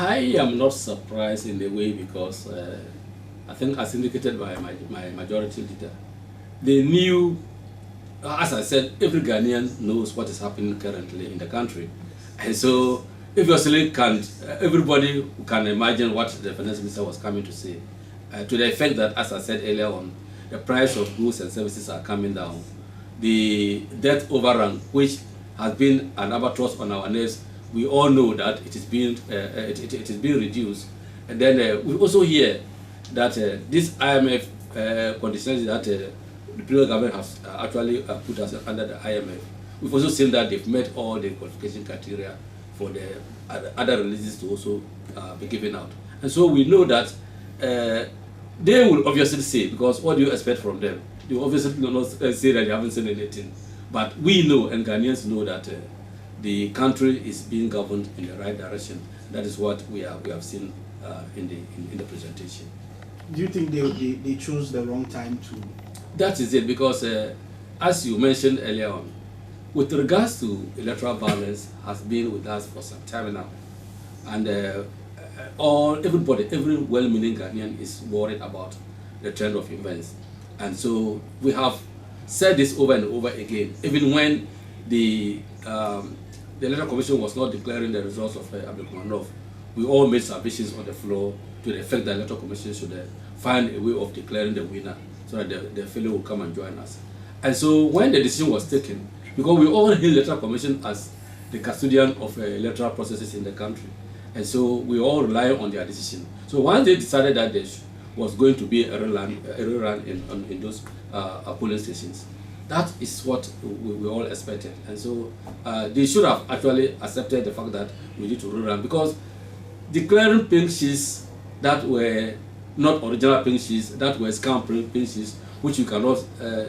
I am not surprised in a way because I think as indicated by my majority leader, they knew, as I said, every Ghanaian knows what is happening currently in the country. And so obviously everybody can imagine what the finance minister was coming to say, to the effect that, as I said earlier on, the price of goods and services are coming down. The debt overrun, which has been an albatross on our necks, we all know that it is being reduced. And then we also hear that this IMF conditions that the federal government has actually put us under the IMF. We've also seen that they've met all the qualification criteria for the other releases to also be given out. And so we know that they will obviously say, because what do you expect from them? They will obviously not say that they haven't seen anything. But we know, and Ghanaians know, that the country is being governed in the right direction. That is what we have seen in the presentation. Do you think they chose the wrong time to? That is it, because as you mentioned earlier on, with regards to electoral violence, has been with us for some time now, and everybody, every well-meaning Ghanaian is worried about the trend of events, and so we have said this over and over again. Even when the Electoral Commission was not declaring the results of Abdul, we all made submissions on the floor to the effect that the Electoral Commission should find a way of declaring the winner, so that the fellow will come and join us. And so when the decision was taken, because we all hail the Electoral Commission as the custodian of electoral processes in the country, and so we all rely on their decision. So once they decided that there was going to be a rerun in those polling stations, that is what we all expected. And so they should have actually accepted the fact that we need to rerun, because declaring pink sheets that were not original pink sheets, that were scam pink sheets, which you cannot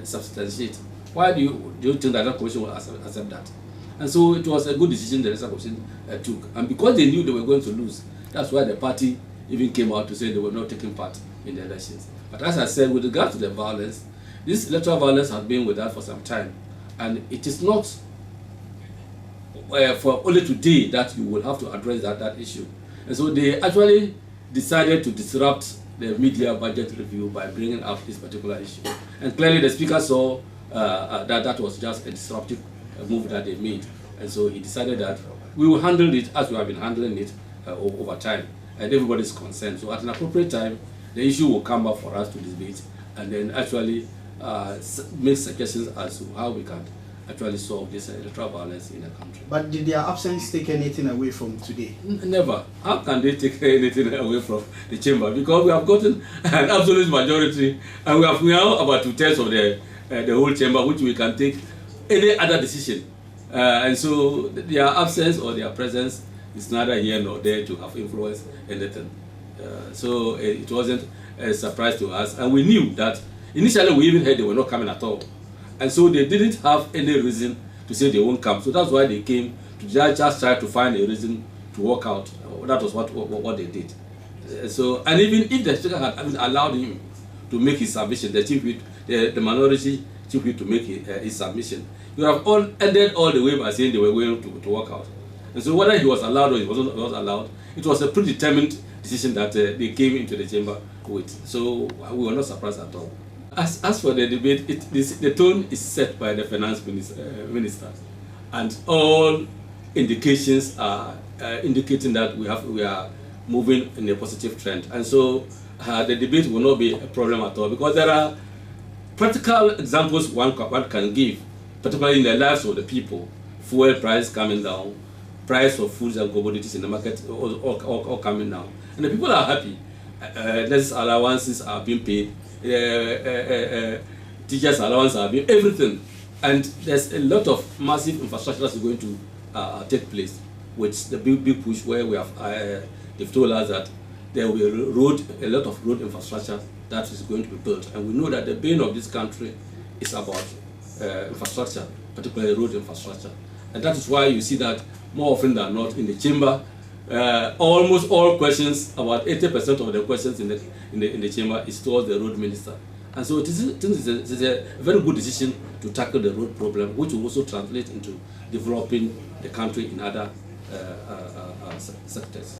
substantiate. Why do you think that the commission will accept that? And so it was a good decision the Electoral Commission took. And because they knew they were going to lose, that's why the party even came out to say they were not taking part in the elections. But as I said, with regard to the violence, this electoral violence has been with us for some time. And it is not for only today that you will have to address that issue. And so they actually decided to disrupt the media budget review by bringing up this particular issue. And clearly the speaker saw that was just a disruptive move that they made. And so he decided that we will handle it as we have been handling it over time. And everybody's concerned. So at an appropriate time, the issue will come up for us to debate and then actually make suggestions as to how we can actually solve this electoral violence in the country. But did their absence take anything away from today? Never. How can they take anything away from the chamber? Because we have gotten an absolute majority, and we have now about 2/3 of the whole chamber, which we can take any other decision. And so their absence or their presence is neither here nor there to have influenced anything. So it wasn't a surprise to us, and we knew that initially we even heard they were not coming at all. And so they didn't have any reason to say they won't come. So that's why they came to just try to find a reason to walk out. That was what they did. So, and even if the speaker had allowed him to make his submission, the chief whip, the minority chief whip to make his submission, you have all ended all the way by saying they were going to walk out. And so whether he was allowed or he wasn't allowed, it was a predetermined decision that they came into the chamber with. So we were not surprised at all. As for the debate, the tone is set by the finance minister, and all indications are indicating that we are moving in a positive trend. And so the debate will not be a problem at all, because there are practical examples one can give, particularly in the lives of the people. Fuel price coming down, price of foods and commodities in the market all coming down, and the people are happy. Less allowances are being paid. Teachers' allowance are being everything, and there's a lot of massive infrastructure that's going to take place, with the big push where we have they've told us that there will be a lot of road infrastructure that is going to be built, and we know that the bane of this country is about infrastructure, particularly road infrastructure, and that is why you see that more often than not in the chamber. Almost all questions, about 80% of the questions in the chamber is towards the road minister. And so it is a very good decision to tackle the road problem, which will also translate into developing the country in other sectors.